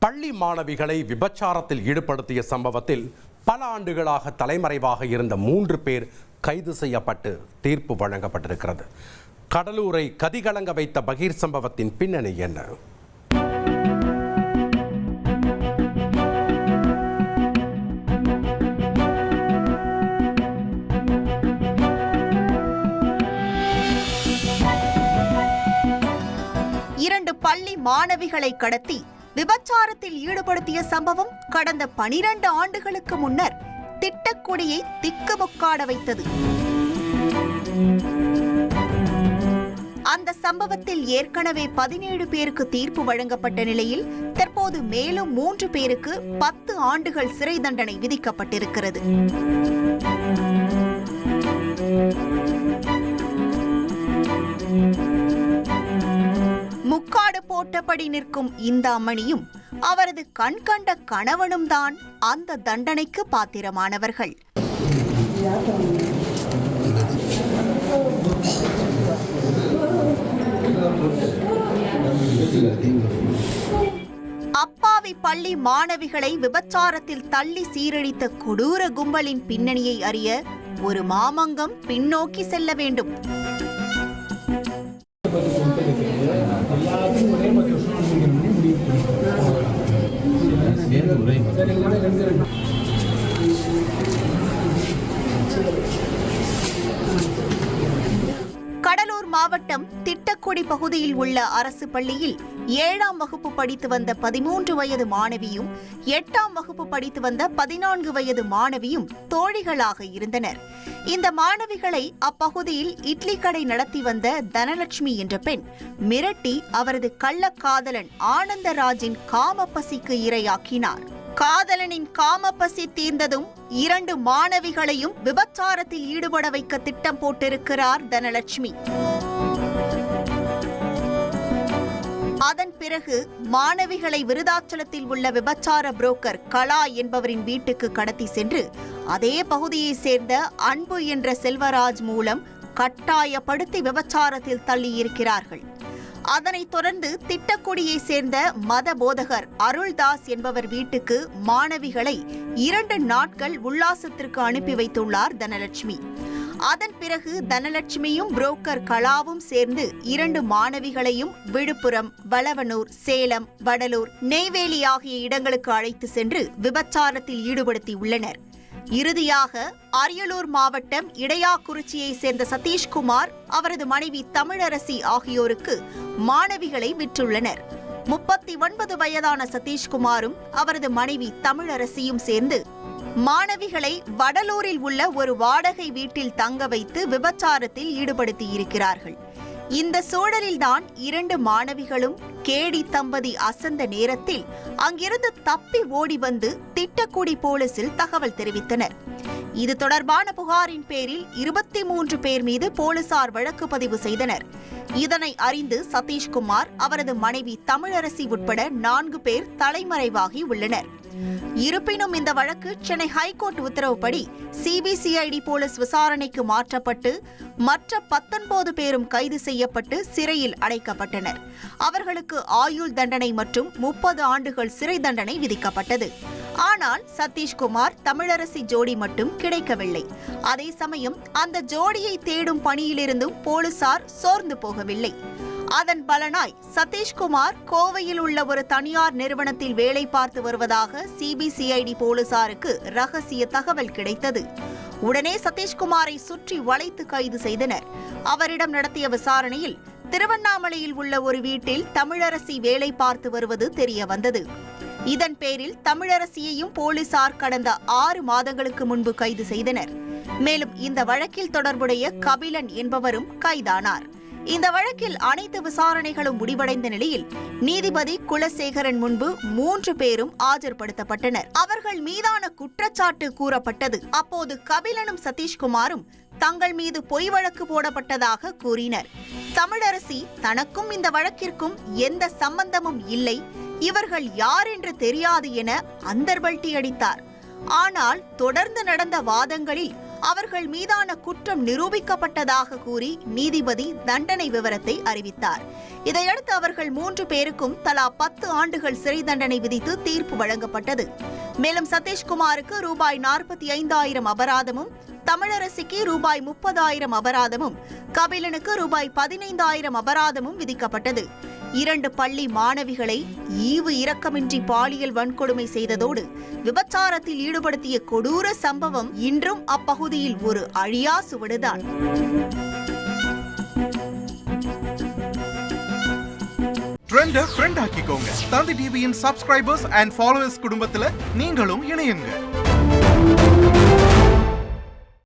பள்ளி மாணவிகளை விபச்சாரத்தில் ஈடுபடுத்திய சம்பவத்தில் பல ஆண்டுகளாக தலைமறைவாக இருந்த 3 பேர் கைது செய்யப்பட்டு தீர்ப்பு வழங்கப்பட்டிருக்கிறது. கடலூரை கதிகலங்க வைத்த பகீர் சம்பவத்தின் பின்னணி என்ன? இரண்டு பள்ளி மாணவிகளை கடத்தி விபச்சாரத்தில் ஈடுபடுத்திய சம்பவம் கடந்த 12 ஆண்டுகளுக்கு முன்னர் திட்டக்குடியை திக்குமுக்காட வைத்தது. அந்த சம்பவத்தில் ஏற்கனவே 17 பேருக்கு தீர்ப்பு வழங்கப்பட்ட நிலையில் தற்போது மேலும் 3 பேருக்கு 10 ஆண்டுகள் சிறை தண்டனை விதிக்கப்பட்டிருக்கிறது. முக்காடு போட்டபடி நிற்கும் இந்த அம்மணியும் அவரது கண்கண்ட கணவனும் தான் அந்த தண்டனைக்கு பாத்திரமானவர்கள். அப்பாவி பள்ளி மாணவிகளை விபச்சாரத்தில் தள்ளி சீரழித்த கொடூர கும்பலின் பின்னணியை அறிய ஒரு மாமங்கம் பின்னோக்கி செல்ல வேண்டும். கடலூர் மாவட்டம் திட்டக்குடி பகுதியில் உள்ள அரசு பள்ளியில் 7ஆம் வகுப்பு படித்து வந்த 13 வயது மாணவியும் 8ஆம் வகுப்பு படித்து வந்த 14 வயது மாணவியும் தோழிகளாக இருந்தனர். இந்த மாணவிகளை அப்பகுதியில் இட்லி கடை நடத்தி வந்த தனலட்சுமி என்ற பெண் மிரட்டி அவரது கள்ளக்காதலன் ஆனந்தராஜின் காமப்பசிக்கு இரையாக்கினார். காதலனின் காமப்பசி தீர்ந்ததும் 2 மாணவிகளையும் விபச்சாரத்தில் ஈடுபட வைக்க திட்டம் போட்டிருக்கிறார் தனலட்சுமி. அதன் பிறகு மாணவிகளை விருதாச்சலத்தில் உள்ள விபச்சார புரோக்கர் கலா என்பவரின் வீட்டுக்கு கடத்தி சென்று அதே பகுதியைச் சேர்ந்த அன்பு என்ற செல்வராஜ் மூலம் கட்டாயப்படுத்தி விபச்சாரத்தில் தள்ளியிருக்கிறார்கள். அதனைத் தொடர்ந்து திட்டக்குடியை சேர்ந்த மத போதகர் அருள்தாஸ் என்பவர் வீட்டுக்கு மாணவிகளை 2 நாட்கள் உல்லாசத்திற்கு அனுப்பி வைத்துள்ளார் தனலட்சுமி. அதன் பிறகு தனலட்சுமியும் புரோக்கர் கலாவும் சேர்ந்து 2 மாணவிகளையும் விழுப்புரம், வளவனூர், சேலம், வடலூர், நெய்வேலி ஆகிய இடங்களுக்கு அழைத்து சென்று விபச்சாரத்தில் ஈடுபடுத்தியுள்ளனர். இறுதியாக அரியலூர் மாவட்டம் இடையாக்குறிச்சியை சேர்ந்த சதீஷ்குமார், அவரது மனைவி தமிழரசி ஆகியோருக்கு மாணவிகளை விற்றுள்ளனர். 39 வயதான சதீஷ்குமாரும் அவரது மனைவி தமிழரசியும் சேர்ந்து மாணவிகளை வடலூரில் உள்ள ஒரு வாடகை வீட்டில் தங்க வைத்து விபச்சாரத்தில் ஈடுபடுத்தியிருக்கிறார்கள். இந்த சூழலில்தான் 2 மாணவிகளும் கேடி தம்பதி அசந்த நேரத்தில் அங்கிருந்து தப்பி ஓடி வந்து திட்டக்குடி போலீசில் தகவல் தெரிவித்தனர். இது தொடர்பான புகாரின் பேரில் 23 பேர் மீது போலீசார் வழக்கு பதிவு செய்தனர். இதனை அறிந்து சதீஷ்குமார், அவரது மனைவி தமிழரசி உட்பட 4 பேர் தலைமறைவாகி உள்ளனர். இருப்பினும் இந்த வழக்கு சென்னை ஹைகோர்ட் உத்தரவுப்படி சிபிசிஐடி போலீஸ் விசாரணைக்கு மாற்றப்பட்டு மற்ற 19 பேரும் கைது செய்யப்பட்டு சிறையில் அடைக்கப்பட்டனர். அவர்களுக்கு ஆயுள் தண்டனை மற்றும் 30 ஆண்டுகள் சிறை தண்டனை விதிக்கப்பட்டது. ஆனால் சதீஷ்குமார், தமிழரசி ஜோடி மட்டும் கிடைக்கவில்லை. அதே சமயம் அந்த ஜோடியை தேடும் பணியிலிருந்தும் போலீசார் சோர்ந்து போகவில்லை. அதன் பலனாய் சதீஷ்குமார் கோவையில் உள்ள ஒரு தனியார் நிறுவனத்தில் வேலை பார்த்து வருவதாக சிபிசிஐடி போலீசாருக்கு ரகசிய தகவல் கிடைத்தது. உடனே சதீஷ்குமாரை சுற்றி வளைத்து கைது செய்தனர். அவரிடம் நடத்திய விசாரணையில் திருவண்ணாமலையில் உள்ள ஒரு வீட்டில் தமிழரசி வேலை பார்த்து வருவது தெரிய வந்தது. இதன் பேரில் தமிழரசியையும் போலீசார் கடந்த 6 மாதங்களுக்கு முன்பு கைது செய்தனர். மேலும் இந்த வழக்கில் தொடர்புடைய கபிலன் என்பவரும் கைதானார். இந்த வழக்கில் அனைத்து விசாரணைகளும் முடிவடைந்த நிலையில் நீதிபதி குலசேகரன் முன்பு 3 பேரும் ஆஜர்படுத்தப்பட்டனர். அவர்கள் மீதான குற்றச்சாட்டு கூறப்பட்டது. அப்போது கபிலனும் சதீஷ்குமாரும் தங்கள் மீது பொய் வழக்கு போடப்பட்டதாக கூறினர். தமிழரசி தனக்கும் இந்த வழக்கிற்கும் எந்த சம்பந்தமும் இல்லை, இவர்கள் யார் என்று தெரியாது என அந்தர்பல்ட்டி அடித்தார். ஆனால் தொடர்ந்து நடந்த வாதங்களில் அவர்கள் மீதான குற்றம் நிரூபிக்கப்பட்டதாக கூறி நீதிபதி தண்டனை விவரத்தை அறிவித்தார். இதையடுத்து அவர்கள் 3 பேருக்கும் தலா 10 ஆண்டுகள் சிறை தண்டனை விதித்து தீர்ப்பு வழங்கப்பட்டது. மேலும் சதீஷ்குமாருக்கு ரூபாய் 45,000 அபராதமும், தமிழரசிக்கு ரூபாய் 30,000 அபராதமும், கபிலனுக்கு ரூபாய் 15,000 அபராதமும் விதிக்கப்பட்டது. 2 பள்ளி மாணவிகளை ஈவு இரக்கமின்றி பாலியல் வன்கொடுமை செய்ததோடு விபச்சாரத்தில் ஈடுபடுத்திய கொடூர சம்பவம் இன்றும் அப்பகுதியில் ஒரு அழியா சுவடுதான். ட்ரெண்ட ஃப்ரெண்ட் ஆக்கிக்கோங்க. தந்தி டிவியின் சப்ஸ்கிரைபர்ஸ் அண்ட் ஃபாலோவர்ஸ் குடும்பத்துல நீங்களும் இணையுங்க.